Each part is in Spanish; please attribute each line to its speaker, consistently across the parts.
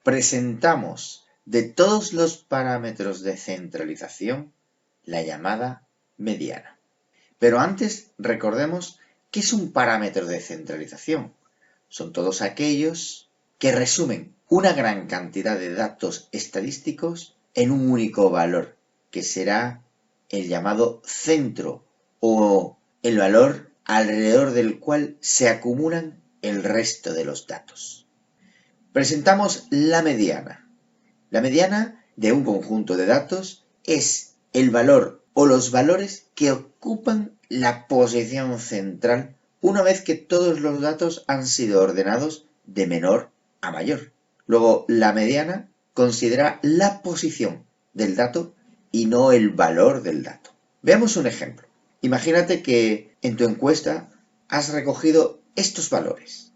Speaker 1: presentamos de todos los parámetros de centralización la llamada mediana. Pero antes recordemos qué es un parámetro de centralización. Son todos aquellos que resumen una gran cantidad de datos estadísticos en un único valor, que será el llamado centro o el valor alrededor del cual se acumulan el resto de los datos. Presentamos la mediana. La mediana de un conjunto de datos es el valor o los valores que ocupan la posición central una vez que todos los datos han sido ordenados de menor a mayor. Luego, la mediana considera la posición del dato y no el valor del dato. Veamos un ejemplo. Imagínate que en tu encuesta has recogido estos valores.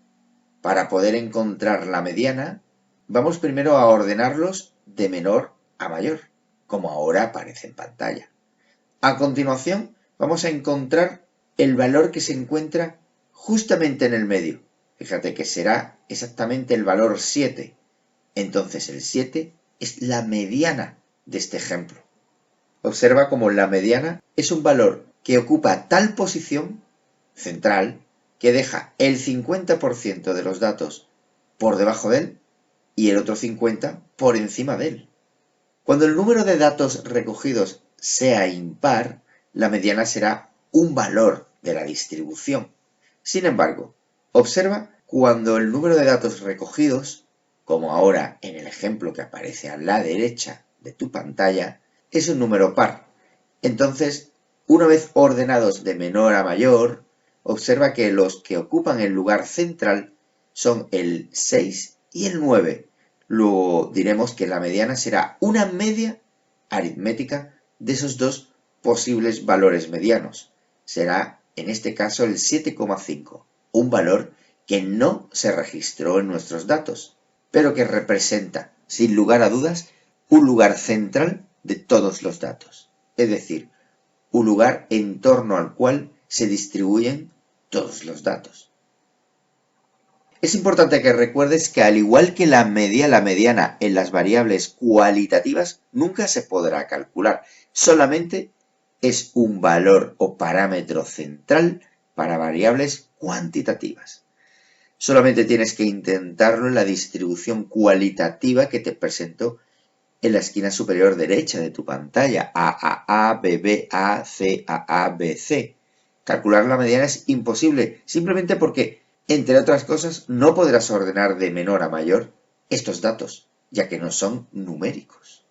Speaker 1: Para poder encontrar la mediana, vamos primero a ordenarlos de menor a mayor, como ahora aparece en pantalla. A continuación, vamos a encontrar el valor que se encuentra justamente en el medio. Fíjate que será exactamente el valor 7. Entonces el 7 es la mediana de este ejemplo. Observa cómo la mediana es un valor que ocupa tal posición central que deja el 50% de los datos por debajo de él y el otro 50% por encima de él. Cuando el número de datos recogidos sea impar, la mediana será un valor de la distribución. Sin embargo, observa cuando el número de datos recogidos, como ahora en el ejemplo que aparece a la derecha de tu pantalla, es un número par. Entonces, una vez ordenados de menor a mayor, observa que los que ocupan el lugar central son el 6 y el 9. Luego diremos que la mediana será una media aritmética de esos dos posibles valores medianos. Será, en este caso, el 7,5, un valor que no se registró en nuestros datos, pero que representa, sin lugar a dudas, un lugar central de todos los datos. Es decir, un lugar en torno al cual se distribuyen todos los datos. Es importante que recuerdes que al igual que la mediana en las variables cualitativas nunca se podrá calcular, solamente es un valor o parámetro central para variables cuantitativas. Solamente tienes que intentarlo en la distribución cualitativa que te presento en la esquina superior derecha de tu pantalla, AAA, BBA, CAA, BC. Calcular la mediana es imposible, simplemente porque, entre otras cosas, no podrás ordenar de menor a mayor estos datos, ya que no son numéricos.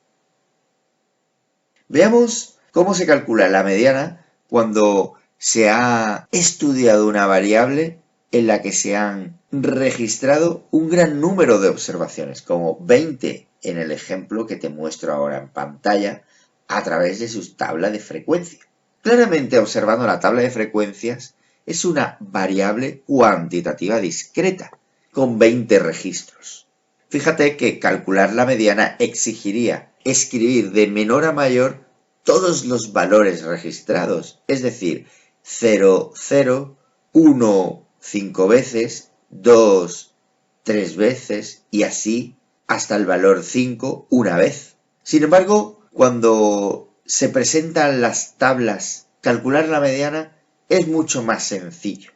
Speaker 1: Veamos cómo se calcula la mediana cuando se ha estudiado una variable en la que se han registrado un gran número de observaciones, como 20 en el ejemplo que te muestro ahora en pantalla, a través de su tabla de frecuencia. Claramente, observando la tabla de frecuencias, es una variable cuantitativa discreta, con 20 registros. Fíjate que calcular la mediana exigiría escribir de menor a mayor todos los valores registrados, es decir, 0, 0, 1, 5 veces, 2, 3 veces y así hasta el valor 5 una vez. Sin embargo, cuando se presentan las tablas, calcular la mediana es mucho más sencillo.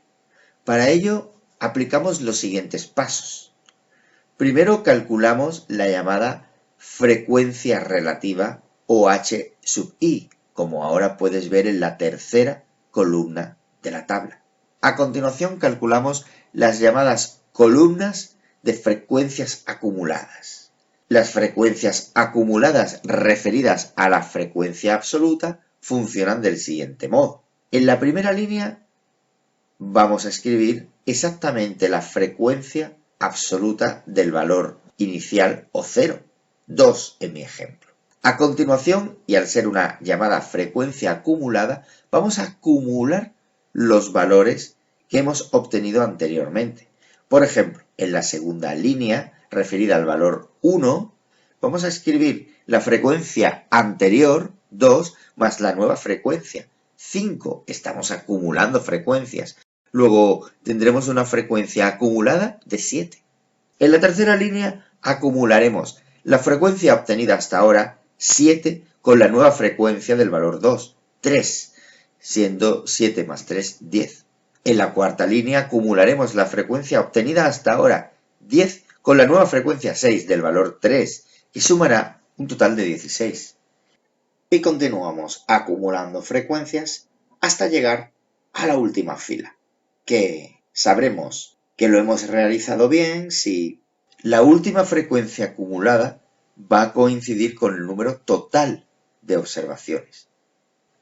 Speaker 1: Para ello, aplicamos los siguientes pasos. Primero calculamos la llamada frecuencia relativa o H sub i, como ahora puedes ver en la tercera columna de la tabla. A continuación calculamos las llamadas columnas de frecuencias acumuladas. Las frecuencias acumuladas referidas a la frecuencia absoluta funcionan del siguiente modo. En la primera línea vamos a escribir exactamente la frecuencia absoluta del valor inicial o 0, 2 en mi ejemplo. A continuación, y al ser una llamada frecuencia acumulada, vamos a acumular los valores que hemos obtenido anteriormente. Por ejemplo, en la segunda línea, referida al valor 1, vamos a escribir la frecuencia anterior, 2, más la nueva frecuencia, 5. Estamos acumulando frecuencias. Luego tendremos una frecuencia acumulada de 7. En la tercera línea acumularemos la frecuencia obtenida hasta ahora, 7, con la nueva frecuencia del valor 2, 3, siendo 7 más 3, 10. En la cuarta línea acumularemos la frecuencia obtenida hasta ahora, 10, con la nueva frecuencia 6 del valor 3, que sumará un total de 16. Y continuamos acumulando frecuencias hasta llegar a la última fila, que sabremos que lo hemos realizado bien si la última frecuencia acumulada va a coincidir con el número total de observaciones,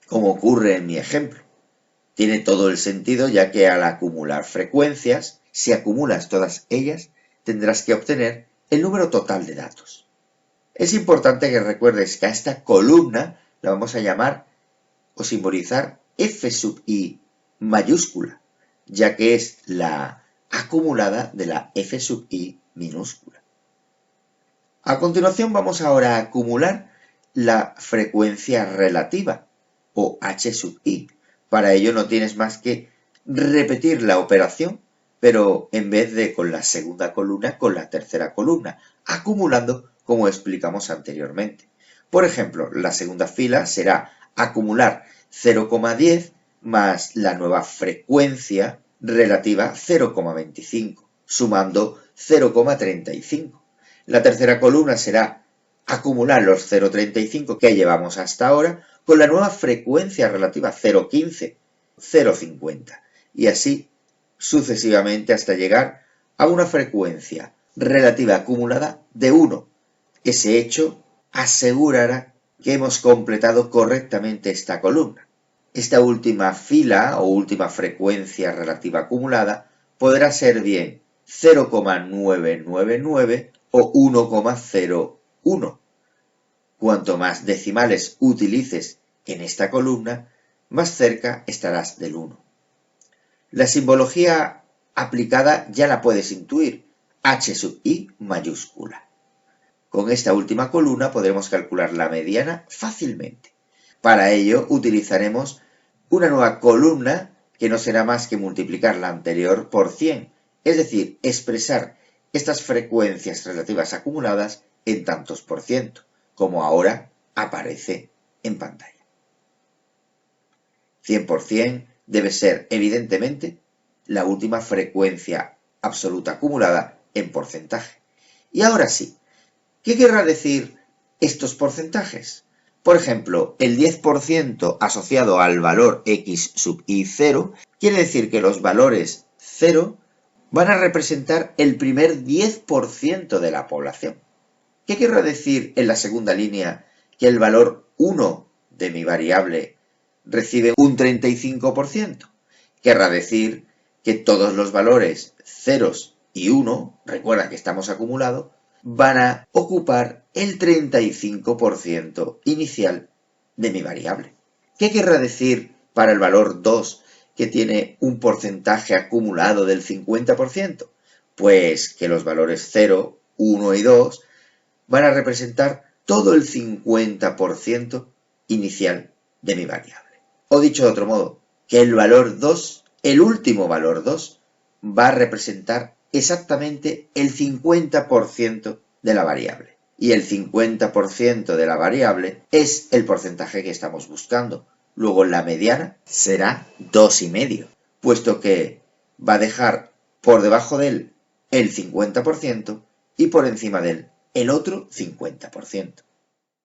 Speaker 1: como ocurre en mi ejemplo. Tiene todo el sentido, ya que al acumular frecuencias, si acumulas todas ellas, tendrás que obtener el número total de datos. Es importante que recuerdes que a esta columna la vamos a llamar o simbolizar f sub i mayúscula, ya que es la acumulada de la f sub i minúscula. A continuación vamos ahora a acumular la frecuencia relativa, o h sub i. Para ello no tienes más que repetir la operación, pero en vez de con la segunda columna, con la tercera columna, acumulando como explicamos anteriormente. Por ejemplo, la segunda fila será acumular 0,10 más la nueva frecuencia relativa 0,25, sumando 0,35. La tercera columna será acumular los 0,35 que llevamos hasta ahora con la nueva frecuencia relativa 0,15, 0,50, y así sucesivamente hasta llegar a una frecuencia relativa acumulada de 1. Ese hecho asegurará que hemos completado correctamente esta columna. Esta última fila o última frecuencia relativa acumulada podrá ser bien 0,999 o 1,01. Cuanto más decimales utilices en esta columna, más cerca estarás del 1. La simbología aplicada ya la puedes intuir, h sub i mayúscula. Con esta última columna podremos calcular la mediana fácilmente. Para ello utilizaremos una nueva columna que no será más que multiplicar la anterior por 100, es decir, expresar estas frecuencias relativas acumuladas en tantos por ciento, como ahora aparece en pantalla. 100% debe ser, evidentemente, la última frecuencia absoluta acumulada en porcentaje. Y ahora sí, ¿qué querrá decir estos porcentajes? Por ejemplo, el 10% asociado al valor x sub i 0 quiere decir que los valores 0 van a representar el primer 10% de la población. ¿Qué querrá decir en la segunda línea que el valor 1 de mi variable recibe un 35%? Querrá decir que todos los valores 0 y 1, recuerda que estamos acumulados, van a ocupar el 35% inicial de mi variable. ¿Qué querrá decir para el valor 2, que tiene un porcentaje acumulado del 50%? Pues que los valores 0, 1 y 2 van a representar todo el 50% inicial de mi variable. O dicho de otro modo, que el valor 2, el último valor 2, va a representar exactamente el 50% de la variable. Y el 50% de la variable es el porcentaje que estamos buscando. Luego la mediana será 2,5, puesto que va a dejar por debajo de él el 50% y por encima de él el otro 50%.